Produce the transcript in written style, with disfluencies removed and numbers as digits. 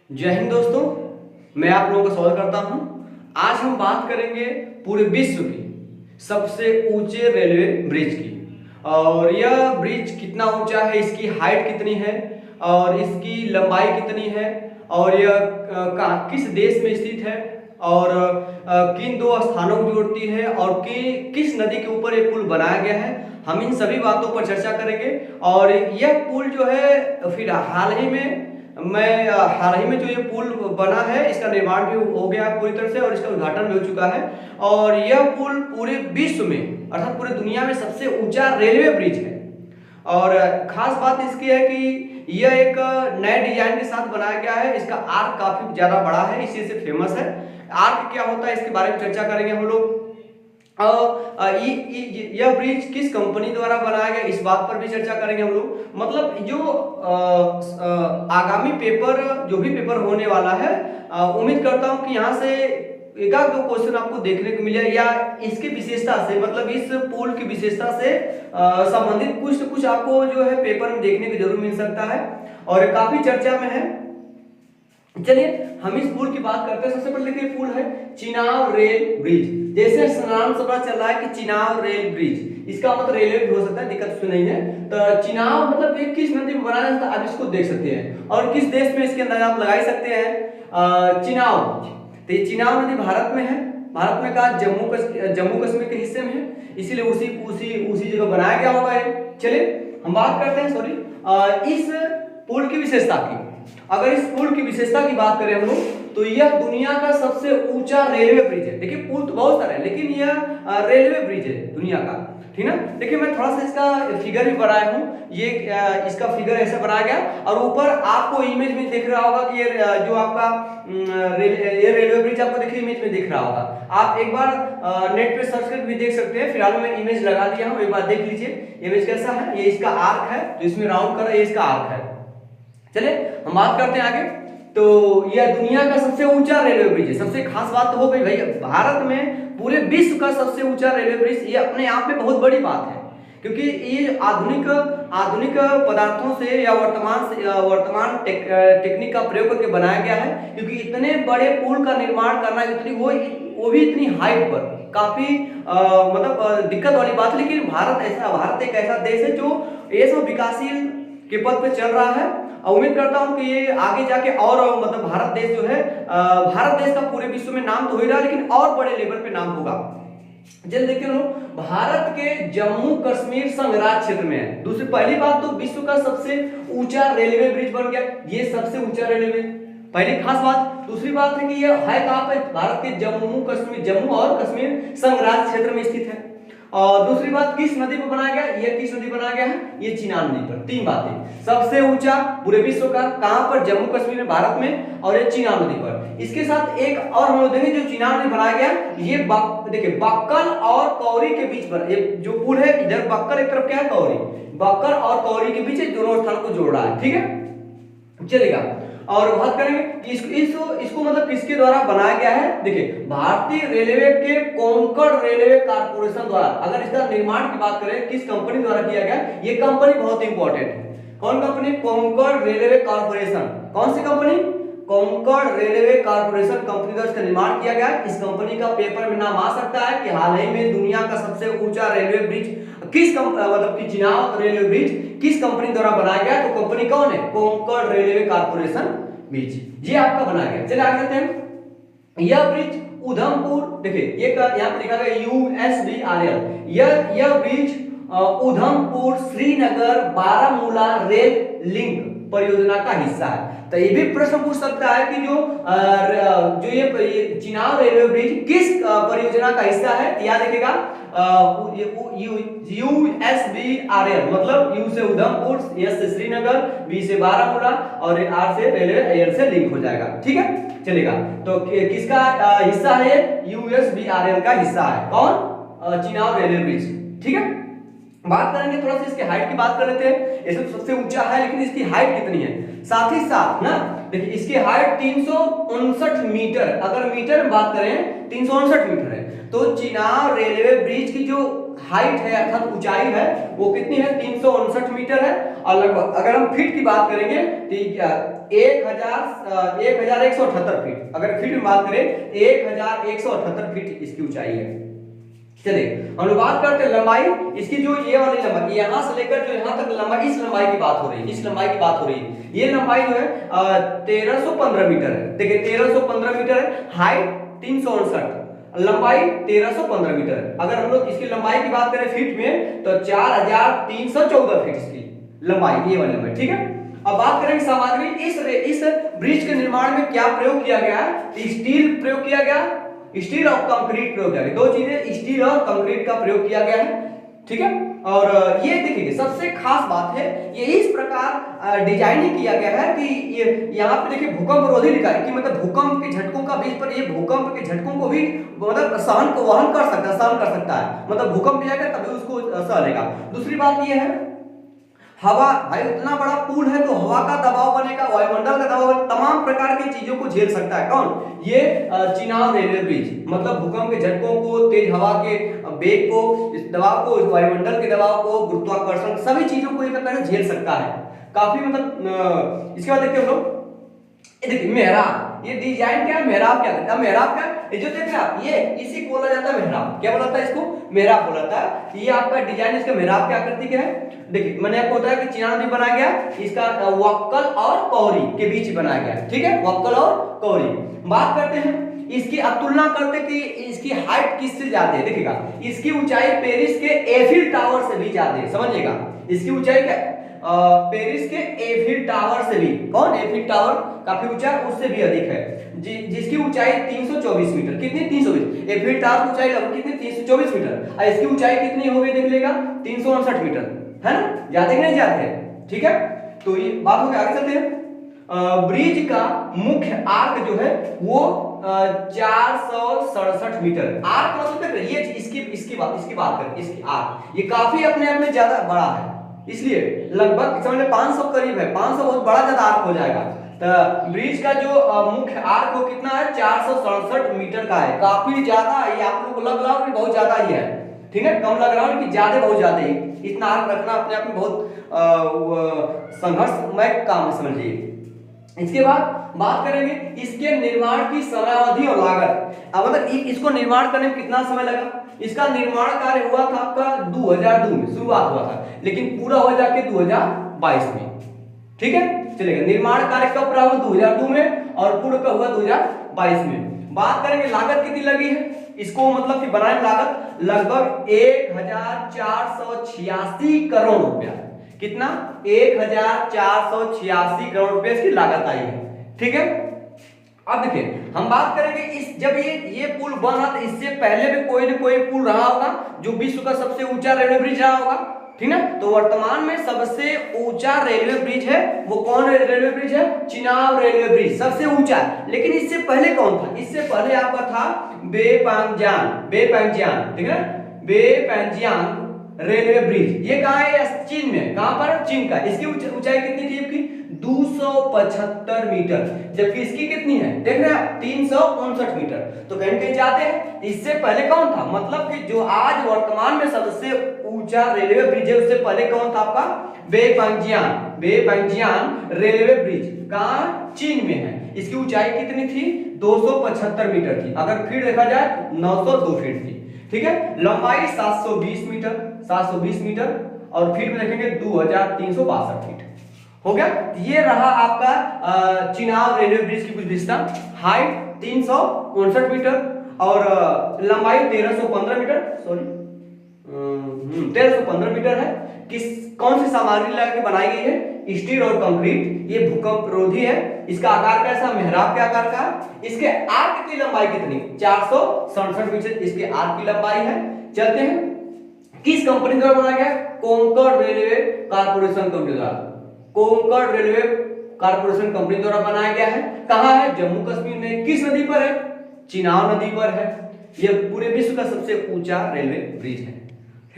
जय हिंद दोस्तों, मैं आप लोगों का स्वागत करता हूं। आज हम बात करेंगे पूरे विश्व की सबसे ऊंचे रेलवे ब्रिज की। और यह ब्रिज कितना ऊंचा है, इसकी हाइट कितनी है और इसकी लंबाई कितनी है और यह किस देश में स्थित है और किन दो स्थानों को जोड़ती है और किस नदी के ऊपर ये पुल बनाया गया है, हम इन सभी बातों पर चर्चा करेंगे। और यह पुल जो है फिर हाल ही में जो ये पुल बना है, इसका निर्माण भी हो गया पूरी तरह से और इसका उद्घाटन भी हो चुका है। और यह पुल पूरे विश्व में अर्थात पूरे दुनिया में सबसे ऊंचा रेलवे ब्रिज है। और खास बात इसकी है कि यह एक नए डिजाइन के साथ बनाया गया है। इसका आर्क काफी ज्यादा बड़ा है, इसी से फेमस है। आर्क क्या होता है इसके बारे में चर्चा करेंगे हम लोग। यह ब्रिज किस कंपनी द्वारा बनाया गया, इस बात पर भी चर्चा करेंगे हम लोग। मतलब जो आगामी पेपर जो भी पेपर होने वाला है, उम्मीद करता हूं कि यहाँ से एक आध दो क्वेश्चन आपको देखने को मिले या इसकी विशेषता से, मतलब इस पुल की विशेषता से संबंधित कुछ न कुछ आपको जो है पेपर में देखने को जरूर मिल सकता है और काफी चर्चा में है। चलिए हम इस पुल की बात करते हैं। सबसे पहले देखिए, पुल है चिनाब रेल ब्रिज। जैसे नाम से पता चल रहा है कि चिनाब रेल ब्रिज, इसका मतलब रेलवे भी हो सकता है, दिक्कत उसमें नहीं है। तो चिनाब मतलब ये किस नदी में बनाया जाता है, आप इसको देख सकते हैं। और किस देश में, इसके अंदाजा आप लगा ही सकते हैं। चिनाब, तो ये चिनाब नदी भारत में है। भारत में कहा जम्मू कश्मीर के हिस्से में है, इसीलिए उसी जगह बनाया गया होगा ये। चलिए हम बात करते हैं इस पुल की विशेषता की। अगर इस पुल की विशेषता की बात करें हम लोग, तो यह दुनिया का सबसे ऊंचा रेलवे ब्रिज है। देखिए पुल तो बहुत सारे हैं, लेकिन यह रेलवे ब्रिज है दुनिया का, ठीक ना। देखिए मैं थोड़ा सा इसका फिगर भी बनाया हूँ। ये इसका फिगर ऐसा बनाया गया और ऊपर आपको इमेज में दिख रहा होगा कि ये जो आपका ये रेलवे ब्रिज आपको देखिए इमेज में दिख रहा होगा। आप एक बार नेट पे सर्च करके भी देख सकते हैं। फिलहाल मैं इमेज लगा दिया हूँ, एक बार देख लीजिए इमेज कैसा है। ये इसका आर्क है, जो इसमें राउंड कर रहा है, ये इसका आर्क है। चलिए हम बात करते हैं आगे। तो यह दुनिया का सबसे ऊंचा रेलवे ब्रिज है। सबसे खास बात तो हो गई भाई, भारत में पूरे विश्व का सबसे ऊंचा रेलवे ब्रिज, ये अपने आप में बहुत बड़ी बात है। क्योंकि ये आधुनिक पदार्थों से या वर्तमान टेक्निक का प्रयोग करके बनाया गया है। क्योंकि इतने बड़े पुल का निर्माण करना, वो भी इतनी हाइट पर, काफी मतलब दिक्कत वाली बात है। लेकिन भारत एक ऐसा देश है जो ये सब विकासशील के पद पे चल रहा है। उम्मीद करता हूं कि ये आगे जाके और मतलब भारत देश जो है, भारत देश का पूरे विश्व में नाम तो हो ही रहा है, लेकिन और बड़े लेवल पे नाम होगा। जल्द देखिए लोग, भारत के जम्मू कश्मीर संघराज्य क्षेत्र में है। दूसरी पहली बात तो विश्व का सबसे ऊंचा रेलवे ब्रिज बन गया, ये सबसे ऊंचा रेलवे ब्रिज, पहली खास बात। दूसरी बात है कि यह है कहां पे, भारत के जम्मू और कश्मीर संघराज्य क्षेत्र में स्थित है। और दूसरी बात, किस नदी पर बनाया गया, ये किस नदी बनाया गया है, ये चिनाब नदी पर। तीन बातें, सबसे ऊंचा पूरे विश्व का, कहां पर, जम्मू कश्मीर में, भारत में, और ये चिनाब नदी पर। इसके साथ एक और हम लोग देखेंगे, जो चिनाब नदी बनाया गया, ये देखिए बक्कल और कौरी के बीच पर ये जो पुल है, इधर बक्कल एक तरफ क्या है, कौरी, बक्कल और कौरी के बीच दोनों स्थान को जोड़ रहा है, ठीक है। चलेगा और बात करेंगे कि इसको मतलब किसके द्वारा बनाया गया है। देखिए भारतीय रेलवे के कोंकण रेलवे कारपोरेशन द्वारा, अगर इसका निर्माण की बात करें किस कंपनी द्वारा किया गया, ये कंपनी बहुत इंपॉर्टेंट है। कौन कंपनी, कोंकण रेलवे कारपोरेशन। कौन सी company, Konkan railway corporation company द्वारा इसका निर्माण किया गया। इस कंपनी का पेपर में नाम आ सकता है कि हाल ही में दुनिया का सबसे ऊंचा रेलवे ब्रिज मतलब कि चिनाब रेलवे ब्रिज किस कंपनी द्वारा बनाया गया, तो कंपनी कौन है, कोंकण रेलवे कारपोरेशन ब्रिज, ये आपका बनाया गया। चलिए आगे चलते हैं। यह ब्रिज उधमपुर, देखिए ये यहाँ पे लिखा गया USBRL, यह bridge Udhampur Srinagar Baramulla rail link परियोजना का हिस्सा है। तो ये भी प्रश्न पूछ सकता है कि जो ये चिनाब रेलवे ब्रिज किस परियोजना का हिस्सा है। याद रखिएगा USBRL मतलब U से उधमपुर, S से श्रीनगर, B से बारामूला और R से रेलवे एयर से लिंक हो जाएगा, ठीक है। चलेगा, तो किसका हिस्सा है, USBRL का हिस्सा है। कौन, चिनाब रेलवे ब्रिज, ठीक है। बात करेंगे थोड़ा सा इसके हाइट की बात कर लेते हैं। ये सबसे ऊंचा है, लेकिन इसकी हाइट कितनी है, साथ ही साथ ना देखिए इसकी हाइट 359 मीटर, अगर मीटर में बात करें 359 मीटर है। तो चिनाब रेलवे ब्रिज की जो हाइट है अर्थात ऊंचाई है वो कितनी है, 359 मीटर है। और लगभग अगर हम फीट की बात करेंगे तो 1178 फीट, अगर फीट में बात करें 1178 फीट इसकी ऊंचाई है। चलिए हम लोग बात करते हैं लंबाई। इसकी जो ये वाली लंबाई यहां से लेकर जो यहां तक लंबाई, इस लंबाई की बात हो रही है, इस लंबाई की बात हो रही है। ये लंबाई जो है 1315 मीटर है। देखिए 1315 मीटर है, हाइट 359, लंबाई 1315 मीटर है। अगर हम लोग इसकी लंबाई की बात करें फीट में तो 4314 फीट इसकी लंबाई, ये वाली लंबाई, ठीक है। अब बात करेंगे सामग्री। इस ब्रिज के निर्माण में क्या प्रयोग किया गया है? स्टील प्रयोग किया गया, स्टील और कंक्रीट प्रयोग किया गया। दो चीजें, स्टील और कंक्रीट का प्रयोग किया गया है, ठीक है। और ये देखिए सबसे खास बात है, ये इस प्रकार डिजाइन किया गया है कि ये यहाँ पे देखिए भूकंप रोधी लिखा है कि मतलब भूकंप के झटकों का बीच पर, ये भूकंप के झटकों को भी मतलब वहन कर सकता है, सहन कर सकता है। मतलब भूकंप आएगा तभी उसको सह लेगा। दूसरी बात ये है, हवा, भाई उतना बड़ा पुल है तो हवा का दबाव बनेगा, वायुमंडल का दबाव, तमाम प्रकार की चीजों को झेल सकता है। कौन? ये चिनाब रेलवे ब्रिज। मतलब भूकंप के झटकों को, तेज हवा के वेग को, इस दबाव को, इस वायुमंडल के दबाव को, गुरुत्वाकर्षण, सभी चीजों को एक झेल सकता है। काफी मतलब इसके बाद देखते हैं हम लोग, ये देखिए मेहराब, ये डिजाइन क्या है, मेहराब क्या करता है? मेहराब क्या, ये जो देख रहे हैं आप, ये इसी को बोला जाता है मेहराब। क्या बोला जाता है इसको? मेहराब बोला जाता है। ये आपका डिजाइन, इसका मेहराब क्या करती क्या है? देखिए मैंने आपको बताया कि चिनाब नदी बनाया गया, इसका वक्कल और कौरी के बीच बनाया गया, ठीक है, वक्कल और कौरी। बात करते हैं इसकी, अब तुलना करते कि इसकी हाइट किससे ज्यादा है। देखिएगा इसकी ऊंचाई पेरिस के एफिल टावर से भी ज्यादा है, समझिएगा। इसकी ऊंचाई क्या, पेरिस के एफिल टावर से भी, कौन? एफिल टावर काफी ऊंचा, उससे भी अधिक है, जिसकी ऊंचाई 324 मीटर। कितनी? 324। एफिल टावर की ऊंचाई लगभग कितनी? 324 मीटर। और इसकी ऊंचाई कितनी हो गई देख लेगा, 359 मीटर, है ना? ज्यादा नहीं जाते, ठीक है। तो ये बात हो गई, आगे चलते हैं। ब्रिज का मुख्य आर्क जो है वो 467 मीटर। आर्क मतलब ये इसकी बात करें, इसकी आर्क ये काफी अपने आप में ज्यादा बड़ा है, इसलिए लगभग समझ 500 करीब है, 500 बहुत बड़ा ज्यादा आर्क हो जाएगा। तो ब्रिज का जो मुख्य आर्क वो कितना है? 467 मीटर का है, काफी ज्यादा। ये आप लोगों को लग रहा है कि बहुत ज्यादा ही है, ठीक है, कम लग रहा है कि ज्यादा, बहुत ज्यादा ही। इतना आर्क रखना अपने आप में बहुत संघर्षमय काम है, समझिए। इसके बाद बात करेंगे इसके निर्माण की समयावधि और लागत। अब मतलब इसको निर्माण करने में कितना समय लगा? इसका निर्माण कार्य हुआ था आपका 2002 में शुरुआत हुआ था, लेकिन पूरा हो जाके 2022 में, ठीक है। चलेगा, निर्माण कार्य कब पूरा हुआ? 2002 में, और पूर्ण कब हुआ? 2022 में। बात करेंगे लागत कितनी लगी है इसको, मतलब कि बनाने में लागत लगभग 1486 करोड़ रुपया। कितना? 1486 करोड़ रुपए इसकी लागत आई है, ठीक है। अब देखिए हम बात करेंगे इस, जब ये पुल बना था, इससे पहले भी कोई न कोई पुल रहा होगा जो विश्व का सबसे ऊंचा रेलवे ब्रिज रहा होगा, ठीक है। तो वर्तमान में सबसे ऊंचा रेलवे ब्रिज है वो कौन रेलवे ब्रिज है? चिनाब रेलवे ब्रिज सबसे ऊंचा है। लेकिन इससे पहले कौन था? इससे पहले आपका था बेपैंगजियांग, ठीक है, बेपैंगजियांग रेलवे ब्रिज। ये कहाँ है? चीन में। कहाँ पर? चीन का। इसकी ऊंचाई कितनी थी आपकी? 275 मीटर, जबकि इसकी कितनी है देख रहे हैं 359 मीटर। तो कहीं कहीं जाते हैं। इससे पहले कौन था? मतलब कि जो आज वर्तमान में सबसे ऊंचा रेलवे ब्रिज है, उससे पहले कौन था आपका? बेपैंगजियांग रेलवे ब्रिज। कहाँ? चीन में है। इसकी ऊंचाई कितनी थी? 275 मीटर थी। अगर फीट देखा जाए 902 फीट थी, ठीक है। लंबाई 720 मीटर, और फीट में देखेंगे 2362 फीट। हो गया। ये रहा आपका चिनाब रेलवे ब्रिज की कुछ विशेषता। हाइट 359 मीटर और लंबाई 1315 मीटर, सॉरी 1315 मीटर है। कौन सी सामग्री लगा के बनाई गई है? स्टील और कंक्रीट। ये भूकंप रोधी है। इसका आकार कैसा? मेहराब के आकार का। इसके आर्क की लंबाई कितनी? 467 मीटर इसके आर्क की लंबाई है। चलते हैं, किस कंपनी द्वारा बनाया गया? कोंकण रेलवे कारपोरेशन कंपनी द्वारा। कोंकण रेलवे कारपोरेशन कंपनी द्वारा बनाया गया है। कहां है? जम्मू कश्मीर में। किस नदी पर है? चिनाब नदी पर है। यह पूरे विश्व का सबसे ऊंचा रेलवे ब्रिज है।